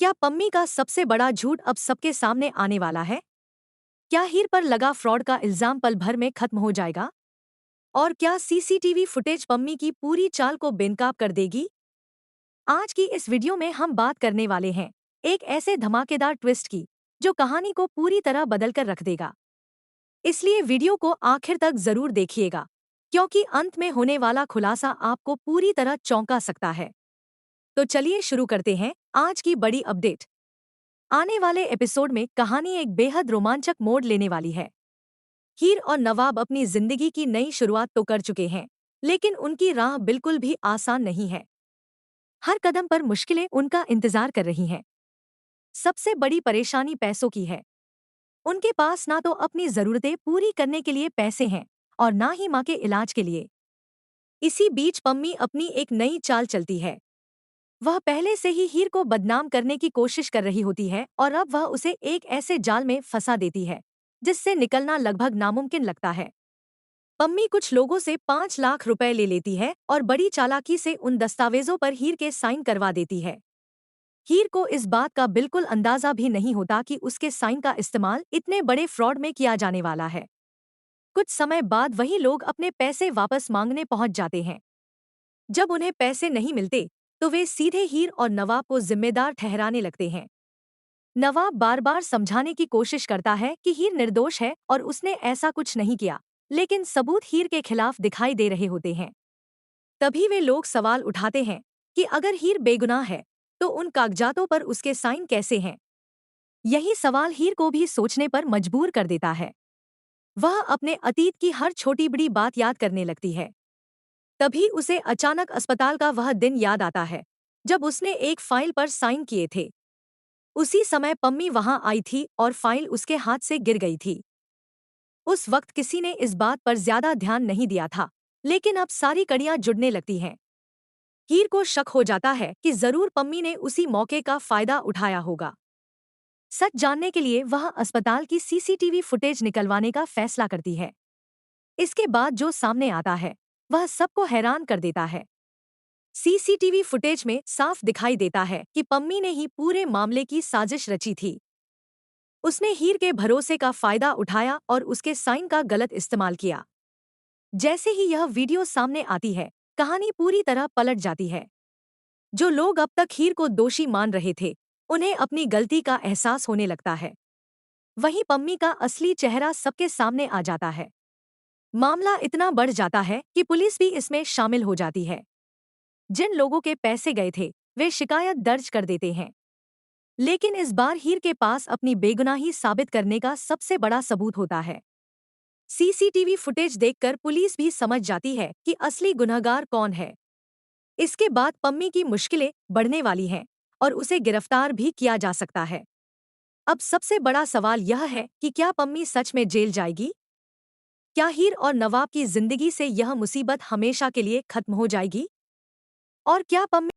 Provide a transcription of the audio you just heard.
क्या पम्मी का सबसे बड़ा झूठ अब सबके सामने आने वाला है? क्या हीर पर लगा फ्रॉड का इल्जाम पल भर में खत्म हो जाएगा? और क्या सीसीटीवी फुटेज पम्मी की पूरी चाल को बेनकाब कर देगी? आज की इस वीडियो में हम बात करने वाले हैं एक ऐसे धमाकेदार ट्विस्ट की जो कहानी को पूरी तरह बदल कर रख देगा। इसलिए वीडियो को आखिर तक जरूर देखिएगा, क्योंकि अंत में होने वाला खुलासा आपको पूरी तरह चौंका सकता है। तो चलिए शुरू करते हैं आज की बड़ी अपडेट। आने वाले एपिसोड में कहानी एक बेहद रोमांचक मोड़ लेने वाली है। हीर और नवाब अपनी जिंदगी की नई शुरुआत तो कर चुके हैं, लेकिन उनकी राह बिल्कुल भी आसान नहीं है। हर कदम पर मुश्किलें उनका इंतजार कर रही हैं। सबसे बड़ी परेशानी पैसों की है। उनके पास ना तो अपनी जरूरतें पूरी करने के लिए पैसे हैं और ना ही माँ के इलाज के लिए। इसी बीच पम्मी अपनी एक नई चाल चलती है। वह पहले से ही हीर को बदनाम करने की कोशिश कर रही होती है और अब वह उसे एक ऐसे जाल में फंसा देती है जिससे निकलना लगभग नामुमकिन लगता है। पम्मी कुछ लोगों से 5 लाख रुपए ले लेती है और बड़ी चालाकी से उन दस्तावेजों पर हीर के साइन करवा देती है। हीर को इस बात का बिल्कुल अंदाजा भी नहीं होता कि उसके साइन का इस्तेमाल इतने बड़े फ्रॉड में किया जाने वाला है। कुछ समय बाद वही लोग अपने पैसे वापस मांगने पहुंच जाते हैं। जब उन्हें पैसे नहीं मिलते तो वे सीधे हीर और नवाब को जिम्मेदार ठहराने लगते हैं। नवाब बार बार समझाने की कोशिश करता है कि हीर निर्दोष है और उसने ऐसा कुछ नहीं किया, लेकिन सबूत हीर के खिलाफ दिखाई दे रहे होते हैं। तभी वे लोग सवाल उठाते हैं कि अगर हीर बेगुनाह है तो उन कागजातों पर उसके साइन कैसे हैं। यही सवाल हीर को भी सोचने पर मजबूर कर देता है। वह अपने अतीत की हर छोटी बड़ी बात याद करने लगती है। तभी उसे अचानक अस्पताल का वह दिन याद आता है जब उसने एक फाइल पर साइन किए थे। उसी समय पम्मी वहां आई थी और फाइल उसके हाथ से गिर गई थी। उस वक्त किसी ने इस बात पर ज्यादा ध्यान नहीं दिया था, लेकिन अब सारी कड़ियां जुड़ने लगती हैं। हीर को शक हो जाता है कि जरूर पम्मी ने उसी मौके का फायदा उठाया होगा। सच जानने के लिए वह अस्पताल की सीसीटीवी फुटेज निकलवाने का फैसला करती है। इसके बाद जो सामने आता है वह सबको हैरान कर देता है। सीसीटीवी फुटेज में साफ दिखाई देता है कि पम्मी ने ही पूरे मामले की साजिश रची थी। उसने हीर के भरोसे का फायदा उठाया और उसके साइन का गलत इस्तेमाल किया। जैसे ही यह वीडियो सामने आती है, कहानी पूरी तरह पलट जाती है। जो लोग अब तक हीर को दोषी मान रहे थे, उन्हें अपनी गलती का एहसास होने लगता है। वहीं पम्मी का असली चेहरा सबके सामने आ जाता है। मामला इतना बढ़ जाता है कि पुलिस भी इसमें शामिल हो जाती है। जिन लोगों के पैसे गए थे वे शिकायत दर्ज कर देते हैं, लेकिन इस बार हीर के पास अपनी बेगुनाही साबित करने का सबसे बड़ा सबूत होता है। सीसीटीवी फुटेज देखकर पुलिस भी समझ जाती है कि असली गुनहगार कौन है। इसके बाद पम्मी की मुश्किलें बढ़ने वाली हैं और उसे गिरफ्तार भी किया जा सकता है। अब सबसे बड़ा सवाल यह है कि क्या पम्मी सच में जेल जाएगी? क्या हीर और नवाब की जिंदगी से यह मुसीबत हमेशा के लिए खत्म हो जाएगी? और क्या पम्मी